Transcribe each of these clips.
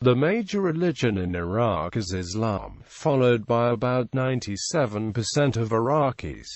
The major religion in Iraq is Islam, followed by about 97% of Iraqis.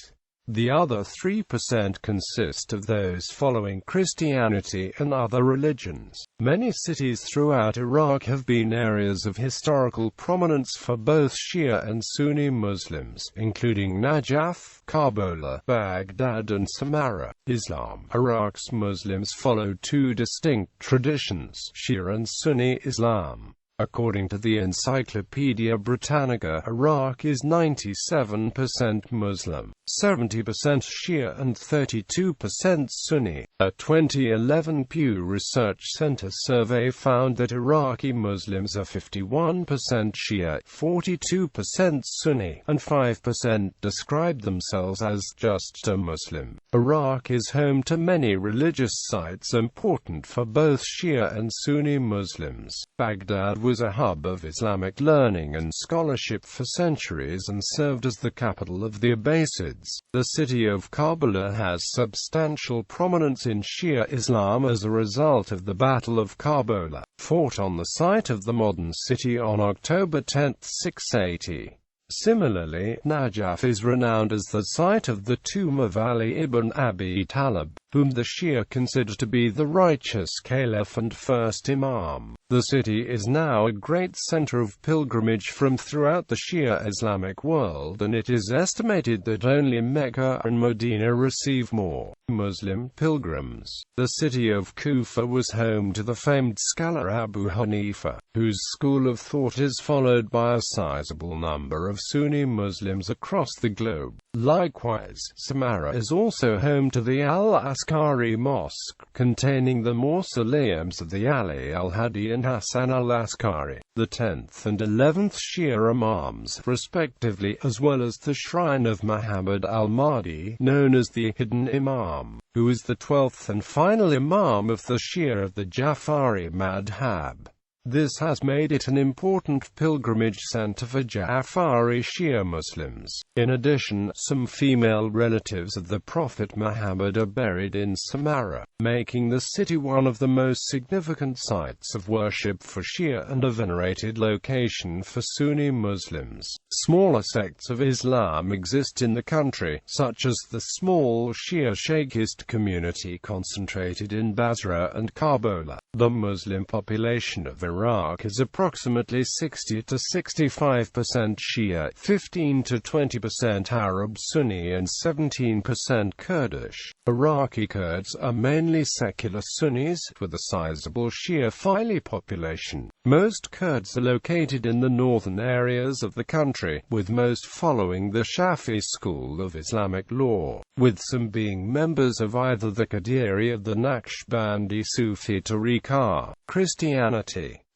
The other 3% consist of those following Christianity and other religions. Many cities throughout Iraq have been areas of historical prominence for both Shia and Sunni Muslims, including Najaf, Karbala, Baghdad and Samarra. Islam. Iraq's Muslims follow two distinct traditions, Shia and Sunni Islam. According to the Encyclopedia Britannica, Iraq is 97% Muslim, 70% Shia and 32% Sunni. A 2011 Pew Research Center survey found that Iraqi Muslims are 51% Shia, 42% Sunni, and 5% describe themselves as just a Muslim. Iraq is home to many religious sites important for both Shia and Sunni Muslims. Baghdad was a hub of Islamic learning and scholarship for centuries and served as the capital of the Abbasids. The city of Karbala has substantial prominence in Shia Islam as a result of the Battle of Karbala, fought on the site of the modern city on October 10, 680. Similarly, Najaf is renowned as the site of the tomb of Ali ibn Abi Talib, whom the Shia consider to be the righteous caliph and first imam. The city is now a great center of pilgrimage from throughout the Shia Islamic world, and it is estimated that only Mecca and Medina receive more Muslim pilgrims. The city of Kufa was home to the famed scholar Abu Hanifa, whose school of thought is followed by a sizable number of Sunni Muslims across the globe. Likewise, Samarra is also home to the Al-Askari Mosque, containing the mausoleums of the Ali al-Hadi and Hassan al-Askari, the 10th and 11th Shia Imams, respectively, as well as the shrine of Muhammad al-Mahdi, known as the Hidden Imam, who is the 12th and final Imam of the Shia of the Jafari Madhab. This has made it an important pilgrimage center for Jafari Shia Muslims. In addition, some female relatives of the Prophet Muhammad are buried in Samarra, making the city one of the most significant sites of worship for Shia and a venerated location for Sunni Muslims. Smaller sects of Islam exist in the country, such as the small Shia Shaykhist community concentrated in Basra and Karbala. The Muslim population of Iraq is approximately 60 to 65% Shia, 15 to 20% Arab Sunni and 17% Kurdish. Iraqi Kurds are mainly secular Sunnis, with a sizable Shia Fili population. Most Kurds are located in the northern areas of the country, with most following the Shafi school of Islamic law, with some being members of either the Qadiri or the Naqshbandi Sufi tariqah.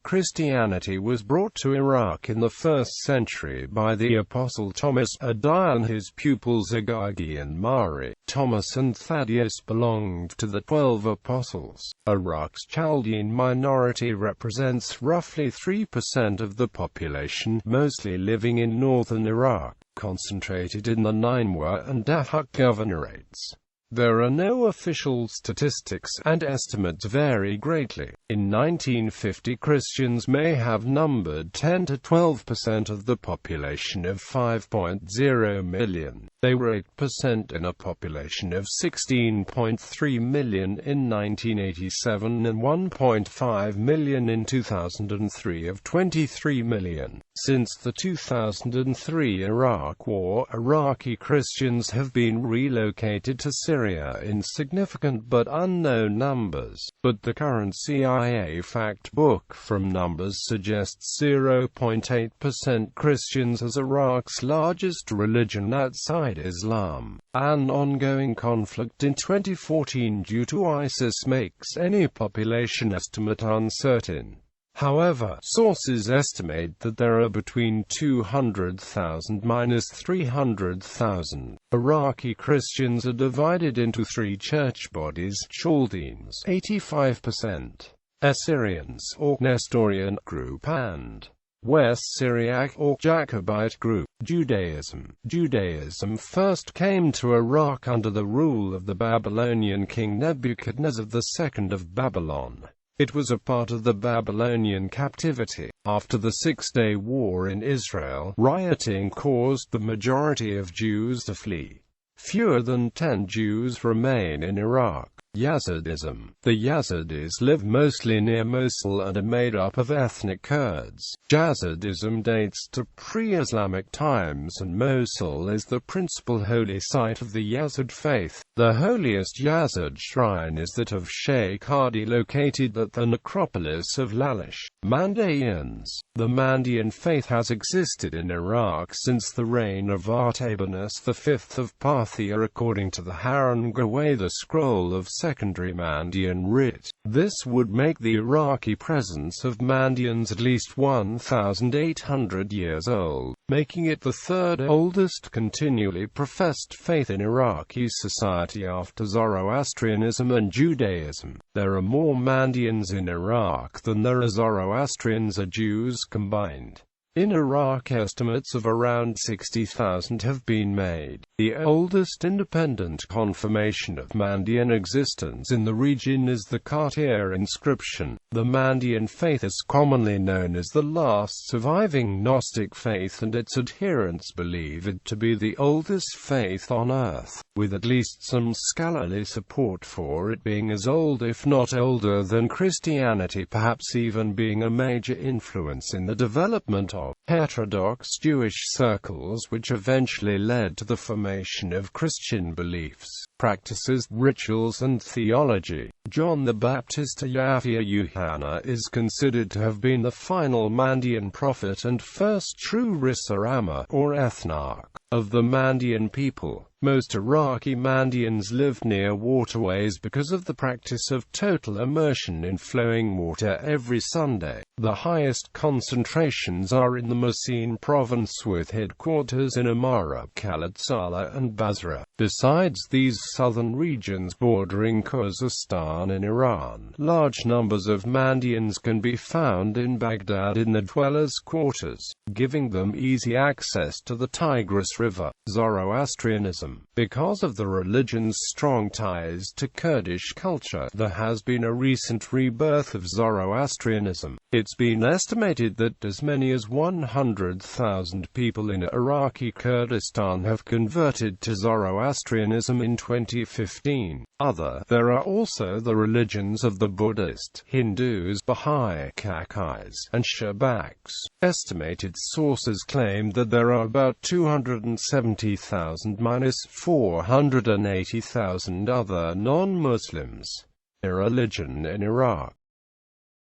Christianity was brought to Iraq in the 1st century by the Apostle Thomas Adi and his pupils Agagi and Mari. Thomas and Thaddeus belonged to the 12 apostles. Iraq's Chaldean minority represents roughly 3% of the population, mostly living in northern Iraq, concentrated in the Nineveh and Dahak governorates. There are no official statistics, and estimates vary greatly. In 1950, Christians may have numbered 10 to 12% of the population of 5.0 million. They were 8% in a population of 16.3 million in 1987 and 1.5 million in 2003 of 23 million. Since the 2003 Iraq War, Iraqi Christians have been relocated to Syria in significant but unknown numbers, but the current CIA fact book from numbers suggests 0.8% Christians as Iraq's largest religion outside Islam. An ongoing conflict in 2014 due to ISIS makes any population estimate uncertain. However, sources estimate that there are between 200,000 and 300,000. Iraqi Christians are divided into three church bodies: Chaldeans, 85%, Assyrians or Nestorian group, and West Syriac or Jacobite group. Judaism first came to Iraq under the rule of the Babylonian king Nebuchadnezzar II of Babylon. It was a part of the Babylonian captivity. After the Six-Day War in Israel, rioting caused the majority of Jews to flee. Fewer than 10 Jews remain in Iraq. Yazidism. The Yazidis live mostly near Mosul and are made up of ethnic Kurds. Yazidism dates to pre-Islamic times, and Mosul is the principal holy site of the Yazid faith. The holiest Yazid shrine is that of Sheikh Hadi, located at the necropolis of Lalish. Mandaeans. The Mandaean faith has existed in Iraq since the reign of Artabanus V of Parthia, according to the Harun Gawai, the scroll of secondary Mandaean writ. This would make the Iraqi presence of Mandaeans at least 1,800 years old, making it the third oldest continually professed faith in Iraqi society after Zoroastrianism and Judaism. There are more Mandaeans in Iraq than there are Zoroastrians or Jews combined. In Iraq, estimates of around 60,000 have been made. The oldest independent confirmation of Mandaean existence in the region is the Cartier Inscription. The Mandaean faith is commonly known as the last surviving Gnostic faith, and its adherents believe it to be the oldest faith on earth, with at least some scholarly support for it being as old, if not older, than Christianity, perhaps even being a major influence in the development of heterodox Jewish circles, which eventually led to the formation of Christian beliefs, practices, rituals, and theology. John the Baptist Yohanna is considered to have been the final Mandaean prophet and first true Risarama, or ethnarch, of the Mandaean people. Most Iraqi Mandaeans live near waterways because of the practice of total immersion in flowing water every Sunday. The highest concentrations are in the Mosul province, with headquarters in Amara, Khalid-Saleh, and Basra. Besides these southern regions bordering Khuzestan in Iran, large numbers of Mandaeans can be found in Baghdad in the dwellers' quarters, giving them easy access to the Tigris River. Zoroastrianism. Because of the religion's strong ties to Kurdish culture, there has been a recent rebirth of Zoroastrianism. It's been estimated that as many as 100,000 people in Iraqi Kurdistan have converted to Zoroastrianism in 2015. There are also the religions of the Buddhist, Hindus, Baha'i, Kakais, and Shabaks. Estimated sources claim that there are about 270,000–480,000 other non-Muslims. Religion in Iraq.